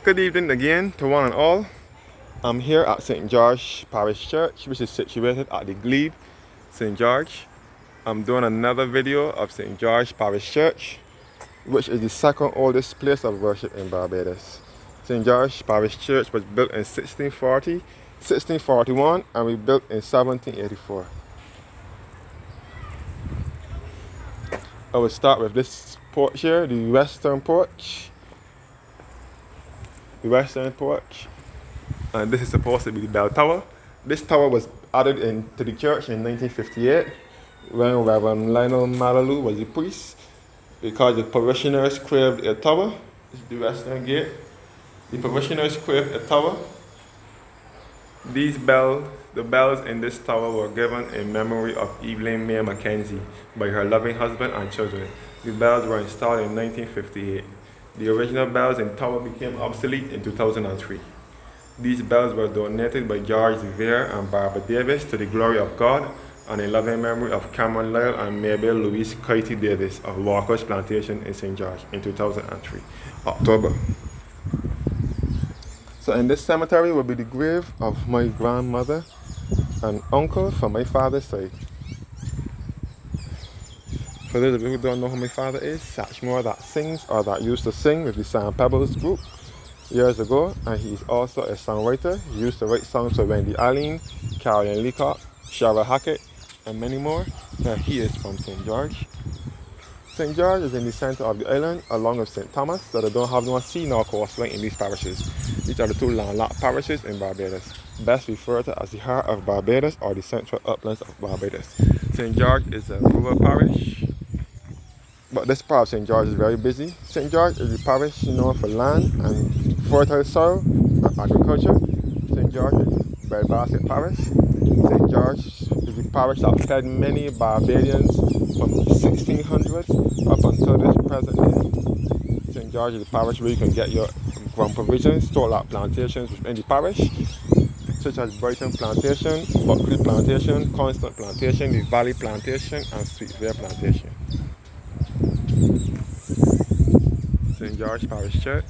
Good evening again to one and all. I'm here at St. George Parish Church, which is situated at the Glebe, St. George. I'm doing another video of St. George Parish Church, which is the second oldest place of worship in Barbados. St. George Parish Church was built in 1640, 1641, and rebuilt in 1784. I will start with this porch here, the western porch. And this is supposed to be the bell tower. This tower was added into the church in 1958 when Reverend Lionel Malalu was the priest, because the parishioners craved a tower. This is the western gate. The parishioners craved a tower. The bells in this tower were given in memory of Evelyn Mae Mackenzie by her loving husband and children. The bells were installed in 1958. The original bells in tower became obsolete in 2003. These bells were donated by George Revere and Barbara Davis to the glory of God and in loving memory of Cameron Lyle and Mabel Louise Coity Davis of Walker's Plantation in St. George in 2003, October. So in this cemetery will be the grave of my grandmother and uncle from my father's side. For those of you who don't know who my father is, Satchmore that sings or that used to sing with the Sand Pebbles group years ago, and he's also a songwriter. He used to write songs for Wendy Allen, Carolyn Leacock, Cheryl Hackett, and many more. Now he is from St. George. St. George is in the center of the island along with St. Thomas, so they don't have no sea nor coastline in these parishes. These are the two landlocked parishes in Barbados, best referred to as the heart of Barbados or the central uplands of Barbados. St. George is a rural parish, but this part of St. George is very busy. St. George is the parish known for land and fertile soil and agriculture. St. George is a breadbasket parish. St. George is the parish that fed many Barbadians from 1600s up until this present day. St. George is the parish where you can get your ground provisions, store-lot plantations within the parish, such as Brighton Plantation, Buckley Plantation, Constant Plantation, the Valley Plantation, and Sweetvale Plantation. St. George Parish Church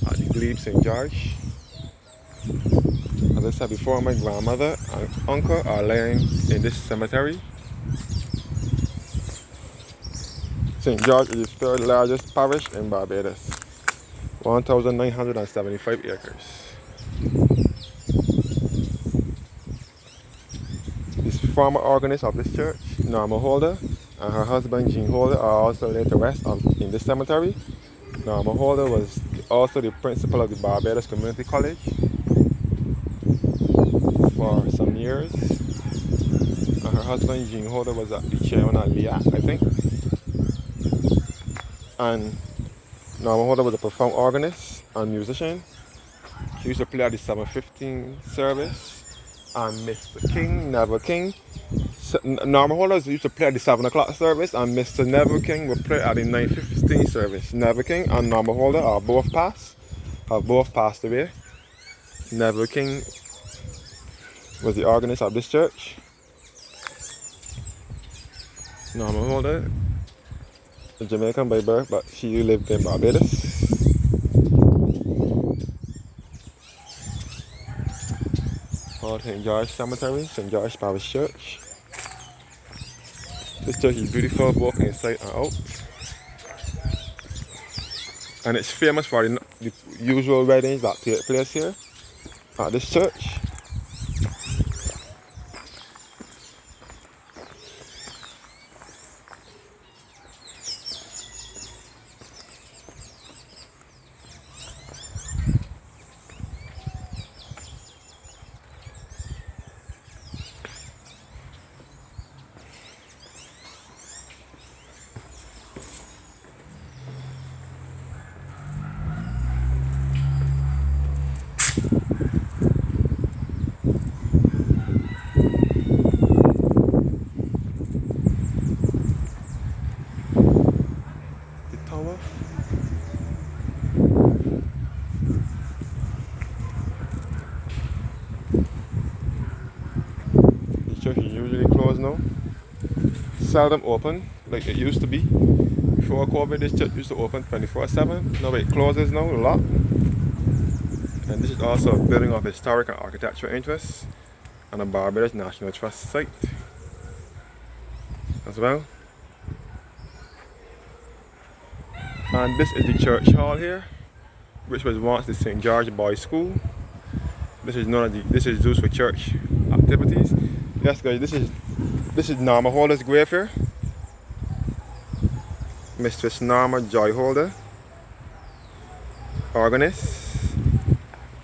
at the Glebe, St. George. As I said before, my grandmother and uncle are lying in this cemetery. St. George is the third largest parish in Barbados, 1,975 acres. The former organist of this church, Norma Holder, and her husband Jean Holder are also laid to rest in this cemetery. Norma Holder was also the principal of the Barbados Community College for some years, and her husband Jean Holder was the chairman at LIAC, I think. And Norma Holder was a profound organist and musician. She used to play at the 7:15 service, and Mr. King, Neville King. Norma Holder used to play at the 7 o'clock service, and Mr. Neville King would play at the 9:15 service. Neville King and Norma Holder have both passed away. Neville King was the organist of this church. Norma Holder, a Jamaican by birth, but she lived in Barbados. Old St. George Cemetery, St. George Parish Church. This church is beautiful both inside and out, and it's famous for the usual weddings that take place here at this church. The church is usually closed now, seldom open like it used to be. Before COVID, this church used to open 24/7. Now it closes now, a lot. And this is also a building of historic and architectural interest and a Barbados National Trust site as well. And this is the church hall here, which was once the St. George Boys School. This is used for church activities. Yes guys, this is Norma Holder's grave here. Mistress Norma Joy Holder, organist.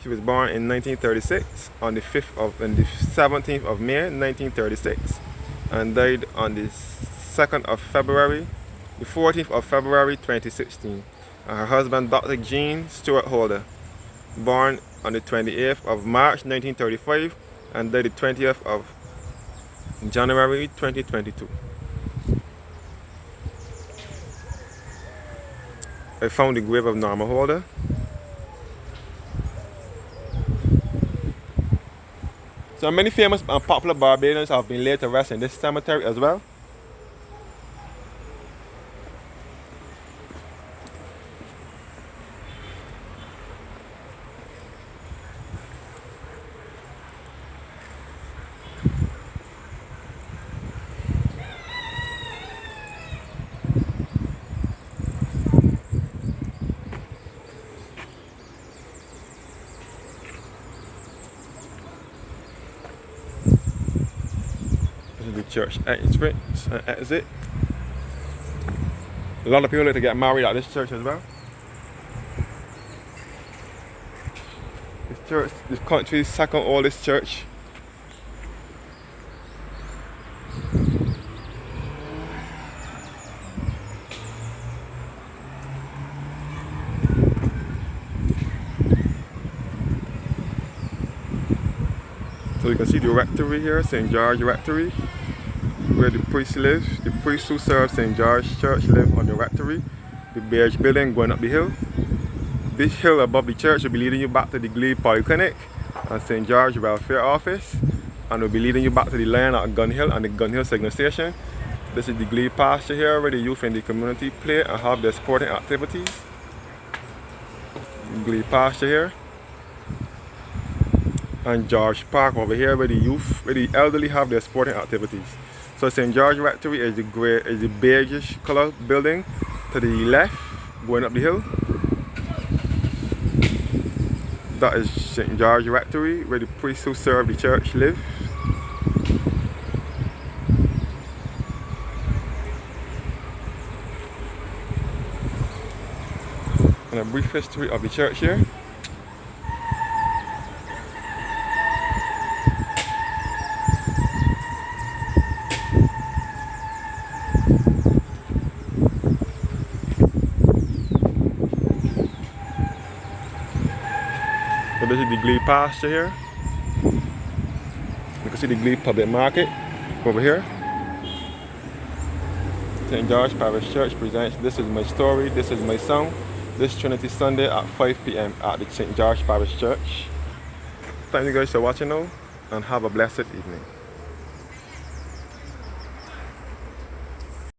She was born in 1936 on the 17th of May 1936 and died on the 14th of February 2016. And her husband, Dr. Jean Stewart Holder, born on the 28th of March 1935 and died the 20th of January 2022. I found the grave of Norma Holder. So many famous and popular Barbadians have been laid to rest in this cemetery as well. The church entrance and exit. A lot of people like to get married at this church as well. This church, this country's second oldest church. So you can see the rectory here, St. George Rectory, where the priests live. The priests who serve St. George Church live on the rectory, the beige building going up the hill. This hill above the church will be leading you back to the Glebe Polyclinic and St. George Welfare Office, and will be leading you back to the line at Gun Hill and the Gun Hill Signal Station. This is the Glebe pasture here where the youth in the community play and have their sporting activities. The Glebe pasture here. And George Park over here where the elderly have their sporting activities. So St. George Rectory is the beigeish color building to the left going up the hill. That is St. George Rectory where the priests who serve the church live. And a brief history of the church here. So this is the Glebe pasture here. You can see the Glebe Public Market over here. St. George Parish Church presents This Is My Story, This Is My Song, this Trinity Sunday at 5 p.m. at the St. George Parish Church. Thank you guys for watching now and have a blessed evening.